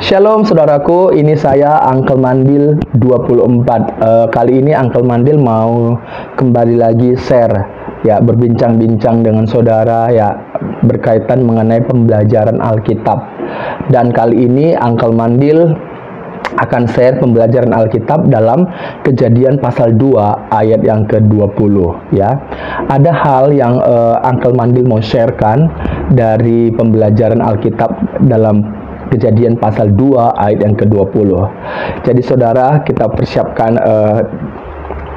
Shalom saudaraku, ini saya Uncle Mandil 24. Kali ini Uncle Mandil mau kembali lagi share ya, berbincang-bincang dengan saudara ya berkaitan mengenai pembelajaran Alkitab. Dan kali ini Uncle Mandil akan share pembelajaran Alkitab dalam Kejadian pasal 2 ayat yang ke-20 ya. Ada hal yang Uncle Mandil mau sharekan dari pembelajaran Alkitab dalam Kejadian pasal 2 ayat yang ke-20. Jadi saudara, kita persiapkan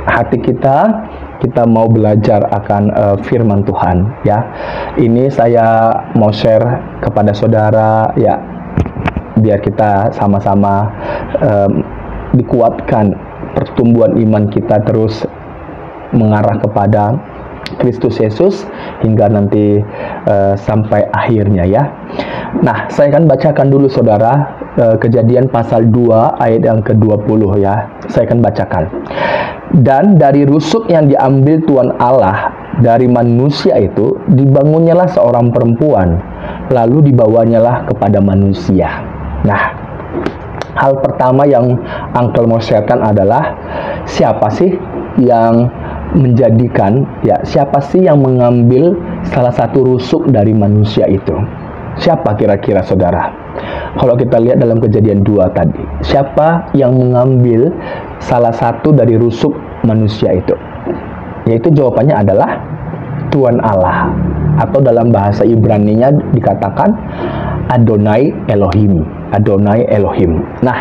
hati kita mau belajar akan firman Tuhan ya. Ini saya mau share kepada saudara ya, biar kita sama-sama dikuatkan pertumbuhan iman kita terus mengarah kepada Kristus Yesus hingga nanti sampai akhirnya ya. Nah, saya akan bacakan dulu saudara Kejadian pasal 2 ayat yang ke-20 ya. Saya akan bacakan. Dan dari rusuk yang diambil Tuhan Allah dari manusia itu, dibangunnyalah seorang perempuan, lalu dibawanyalah kepada manusia. Nah, hal pertama yang Uncle mau sharekan adalah siapa sih yang menjadikan ya, siapa sih yang mengambil salah satu rusuk dari manusia itu? Siapa kira-kira saudara? Kalau kita lihat dalam Kejadian 2 tadi, siapa yang mengambil salah satu dari rusuk manusia itu? Yaitu jawabannya adalah Tuhan Allah, atau dalam bahasa Ibrani-nya dikatakan Adonai Elohim. Adonai Elohim. Nah,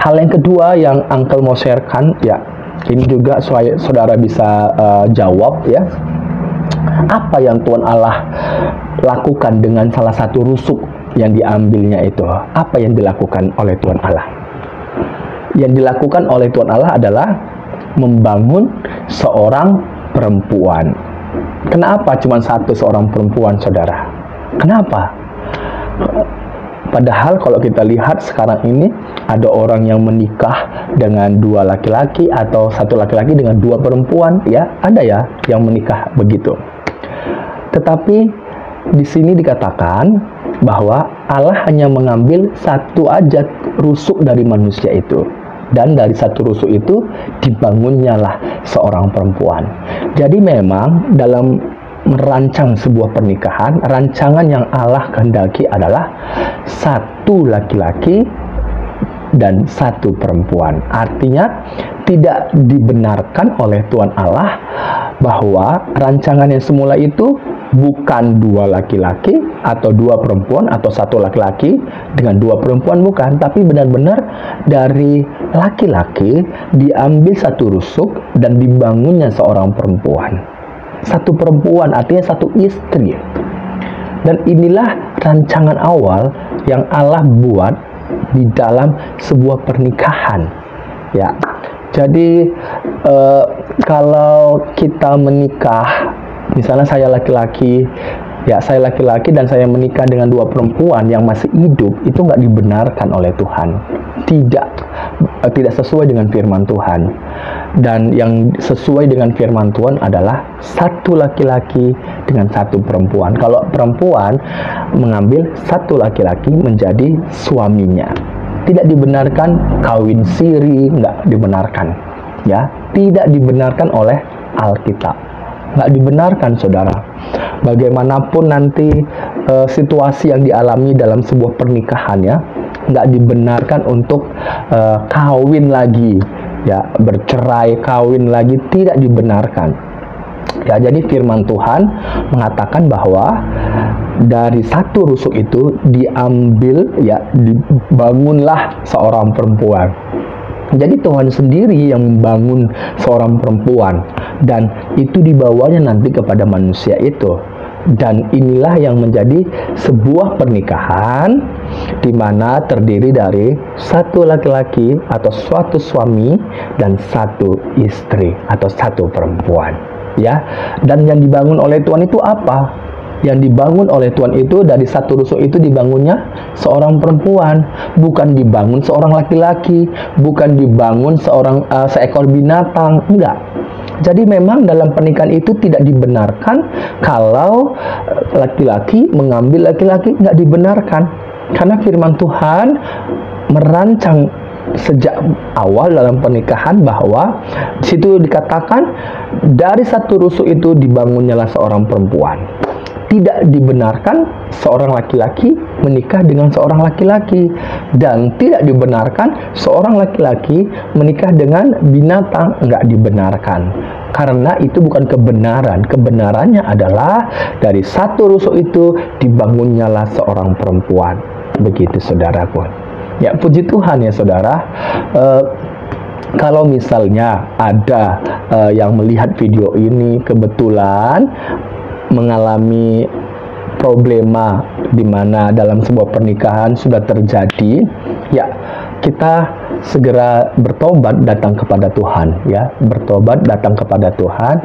hal yang kedua yang Uncle mau sharekan ya, ini juga saudara bisa jawab ya. Apa yang Tuhan Allah lakukan dengan salah satu rusuk yang diambilnya itu? Apa yang dilakukan oleh Tuhan Allah? Yang dilakukan oleh Tuhan Allah adalah membangun seorang perempuan. Kenapa cuma seorang perempuan, saudara? Kenapa? Padahal kalau kita lihat sekarang ini ada orang yang menikah dengan dua laki-laki atau satu laki-laki dengan dua perempuan ya, ada ya yang menikah begitu. Tetapi di sini dikatakan bahwa Allah hanya mengambil satu aja rusuk dari manusia itu, dan dari satu rusuk itu dibangunnyalah seorang perempuan. Jadi memang dalam merancang sebuah pernikahan, rancangan yang Allah kehendaki adalah satu laki-laki dan satu perempuan. Artinya tidak dibenarkan oleh Tuhan Allah bahwa rancangan yang semula itu bukan dua laki-laki atau dua perempuan atau satu laki-laki dengan dua perempuan, bukan, tapi benar-benar dari laki-laki diambil satu rusuk dan dibangunnya seorang perempuan. Satu perempuan artinya satu istri. Dan inilah rancangan awal yang Allah buat di dalam sebuah pernikahan ya. Jadi kalau kita menikah, misalnya saya laki-laki ya, saya laki-laki dan saya menikah dengan dua perempuan yang masih hidup, itu nggak dibenarkan oleh Tuhan. Tidak sesuai dengan firman Tuhan. Dan yang sesuai dengan firman Tuhan adalah satu laki-laki dengan satu perempuan. Kalau perempuan mengambil satu laki-laki menjadi suaminya, tidak dibenarkan kawin siri, nggak dibenarkan ya, tidak dibenarkan oleh Alkitab, nggak dibenarkan saudara. Bagaimanapun nanti situasi yang dialami dalam sebuah pernikahan ya, nggak dibenarkan untuk kawin lagi ya, bercerai, kawin lagi, tidak dibenarkan ya. Jadi firman Tuhan mengatakan bahwa dari satu rusuk itu diambil ya, dibangunlah seorang perempuan. Jadi Tuhan sendiri yang membangun seorang perempuan, dan itu dibawanya nanti kepada manusia itu. Dan inilah yang menjadi sebuah pernikahan di mana terdiri dari satu laki-laki atau suatu suami dan satu istri atau satu perempuan ya. Dan yang dibangun oleh Tuhan itu apa? Yang dibangun oleh Tuhan itu dari satu rusuk itu dibangunnya seorang perempuan, bukan dibangun seorang laki-laki, bukan dibangun seekor binatang, enggak. Jadi memang dalam pernikahan itu tidak dibenarkan kalau laki-laki mengambil laki-laki, nggak dibenarkan. Karena firman Tuhan merancang sejak awal dalam pernikahan, bahwa di situ dikatakan dari satu rusuk itu dibangunnyalah seorang perempuan. Tidak dibenarkan seorang laki-laki menikah dengan seorang laki-laki, dan tidak dibenarkan seorang laki-laki menikah dengan binatang, enggak dibenarkan. Karena itu bukan kebenaran. Kebenarannya adalah dari satu rusuk itu dibangunnyalah seorang perempuan. Begitu saudaraku. Ya, puji Tuhan ya saudara. Kalau misalnya ada yang melihat video ini kebetulan mengalami problema di mana dalam sebuah pernikahan sudah terjadi, ya kita segera bertobat, datang kepada Tuhan, ya, bertobat, datang kepada Tuhan.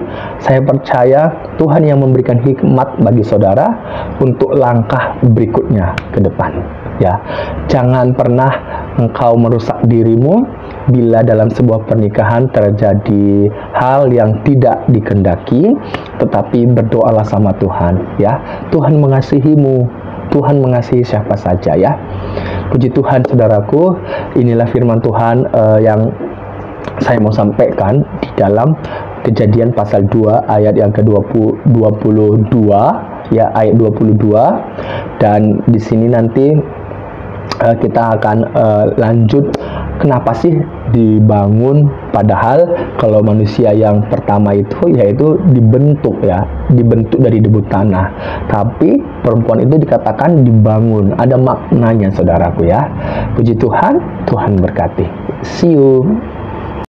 Saya percaya Tuhan yang memberikan hikmat bagi saudara untuk langkah berikutnya ke depan, ya. Jangan pernah engkau merusak dirimu bila dalam sebuah pernikahan terjadi hal yang tidak dikehendaki, tetapi berdoalah sama Tuhan, ya. Tuhan mengasihimu, Tuhan mengasihi siapa saja, ya. Puji Tuhan saudaraku, inilah firman Tuhan yang saya mau sampaikan di dalam Kejadian pasal 2 ayat yang ke-22, ya, ayat 22. Dan di sini nanti kita akan lanjut kenapa sih dibangun, padahal kalau manusia yang pertama itu yaitu dibentuk, ya, dibentuk dari debu tanah, tapi perempuan itu dikatakan dibangun. Ada maknanya saudaraku, ya. Puji Tuhan, Tuhan berkati. See you.